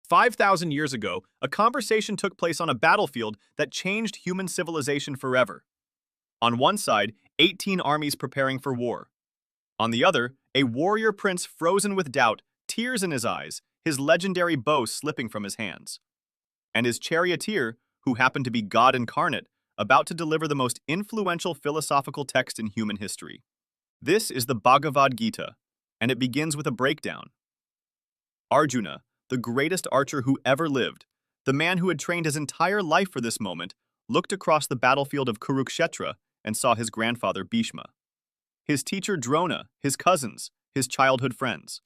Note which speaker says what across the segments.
Speaker 1: 5,000 years ago, a conversation took place on a battlefield that changed human civilization forever. On one side, 18 armies preparing for war. On the other, a warrior prince frozen with doubt, tears in his eyes, his legendary bow slipping from his hands. And his charioteer, who happened to be God incarnate, about to deliver the most influential philosophical text in human history. This is the Bhagavad Gita, and it begins with a breakdown. Arjuna, the greatest archer who ever lived, the man who had trained his entire life for this moment, looked across the battlefield of Kurukshetra and saw his grandfather Bhishma. His teacher Drona, his cousins, his childhood friends.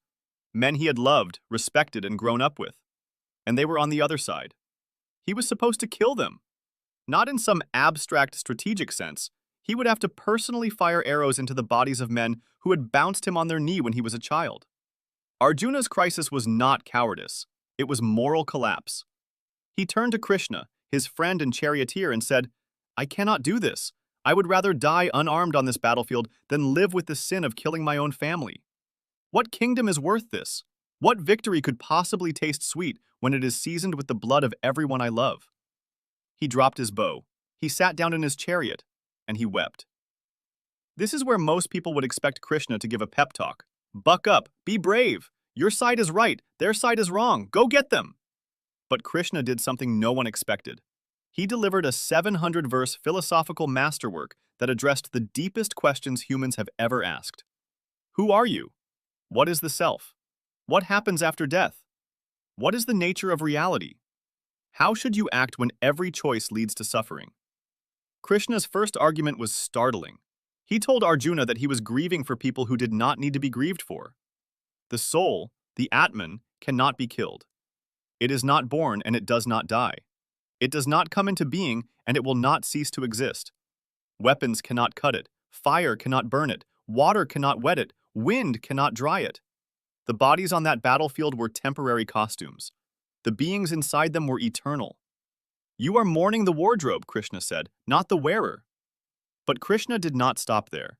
Speaker 1: Men he had loved, respected, and grown up with. And they were on the other side. He was supposed to kill them. Not in some abstract strategic sense. He would have to personally fire arrows into the bodies of men who had bounced him on their knee when he was a child. Arjuna's crisis was not cowardice. It was moral collapse. He turned to Krishna, his friend and charioteer, and said, "I cannot do this. I would rather die unarmed on this battlefield than live with the sin of killing my own family. What kingdom is worth this? What victory could possibly taste sweet when it is seasoned with the blood of everyone I love?" He dropped his bow. He sat down in his chariot, and he wept. This is where most people would expect Krishna to give a pep talk. Buck up, be brave. Your side is right, their side is wrong. Go get them. But Krishna did something no one expected. He delivered a 700-verse philosophical masterwork that addressed the deepest questions humans have ever asked. Who are you? What is the self? What happens after death? What is the nature of reality? How should you act when every choice leads to suffering? Krishna's first argument was startling. He told Arjuna that he was grieving for people who did not need to be grieved for. The soul, the Atman, cannot be killed. It is not born and it does not die. It does not come into being and it will not cease to exist. Weapons cannot cut it. Fire cannot burn it. Water cannot wet it. Wind cannot dry it. The bodies on that battlefield were temporary costumes. The beings inside them were eternal. You are mourning the wardrobe, Krishna said, not the wearer. But Krishna did not stop there.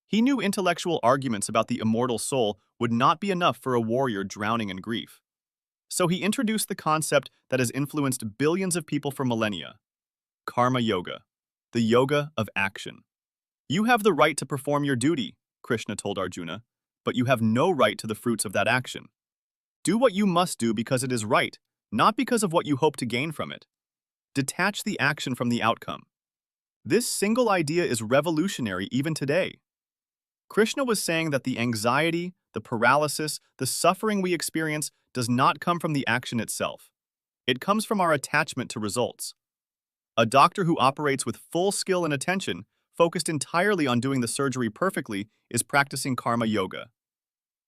Speaker 1: He knew intellectual arguments about the immortal soul would not be enough for a warrior drowning in grief. So he introduced the concept that has influenced billions of people for millennia. Karma Yoga, the yoga of action. You have the right to perform your duty, Krishna told Arjuna, but you have no right to the fruits of that action. Do what you must do because it is right, not because of what you hope to gain from it. Detach the action from the outcome. This single idea is revolutionary even today. Krishna was saying that the anxiety, the paralysis, the suffering we experience does not come from the action itself. It comes from our attachment to results. A doctor who operates with full skill and attention, focused entirely on doing the surgery perfectly, is practicing karma yoga.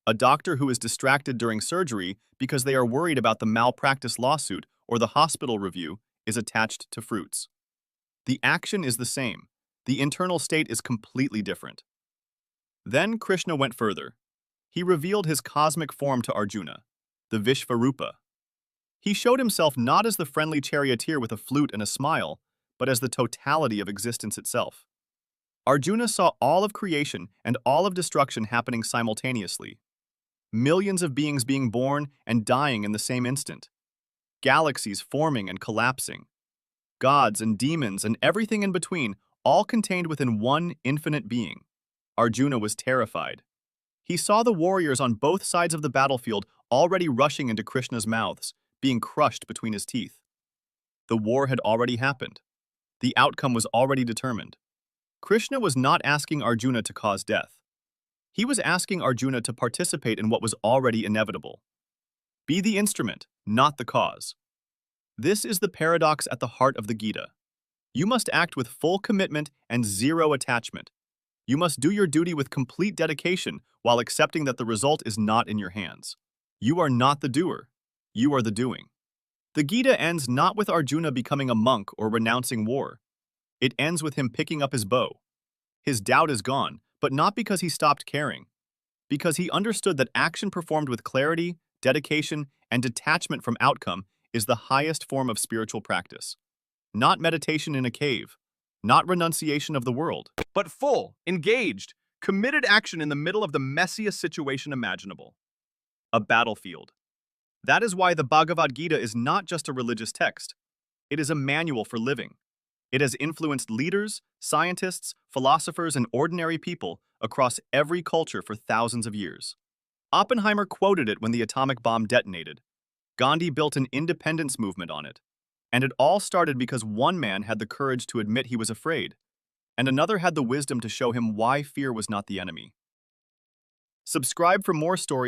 Speaker 1: A doctor who is distracted during surgery because they are worried about the malpractice lawsuit or the hospital review is attached to fruits. The action is the same. The internal state is completely different. Then Krishna went further. He revealed his cosmic form to Arjuna, the Vishvarupa. He showed himself not as the friendly charioteer with a flute and a smile, but as the totality of existence itself. Arjuna saw all of creation and all of destruction happening simultaneously. Millions of beings being born and dying in the same instant. Galaxies forming and collapsing. Gods and demons and everything in between, all contained within one infinite being. Arjuna was terrified. He saw the warriors on both sides of the battlefield already rushing into Krishna's mouths, being crushed between his teeth. The war had already happened. The outcome was already determined. Krishna was not asking Arjuna to cause death. He was asking Arjuna to participate in what was already inevitable. Be the instrument, not the cause. This is the paradox at the heart of the Gita. You must act with full commitment and zero attachment. You must do your duty with complete dedication while accepting that the result is not in your hands. You are not the doer. You are the doing. The Gita ends not with Arjuna becoming a monk or renouncing war. It ends with him picking up his bow. His doubt is gone, but not because he stopped caring. Because he understood that action performed with clarity, dedication, and detachment from outcome is the highest form of spiritual practice. Not meditation in a cave. Not renunciation of the world, but full, engaged, committed action in the middle of the messiest situation imaginable. A battlefield. That is why the Bhagavad Gita is not just a religious text. It is a manual for living. It has influenced leaders, scientists, philosophers, and ordinary people across every culture for thousands of years. Oppenheimer quoted it when the atomic bomb detonated. Gandhi built an independence movement on it. And it all started because one man had the courage to admit he was afraid, and another had the wisdom to show him why fear was not the enemy. Subscribe for more stories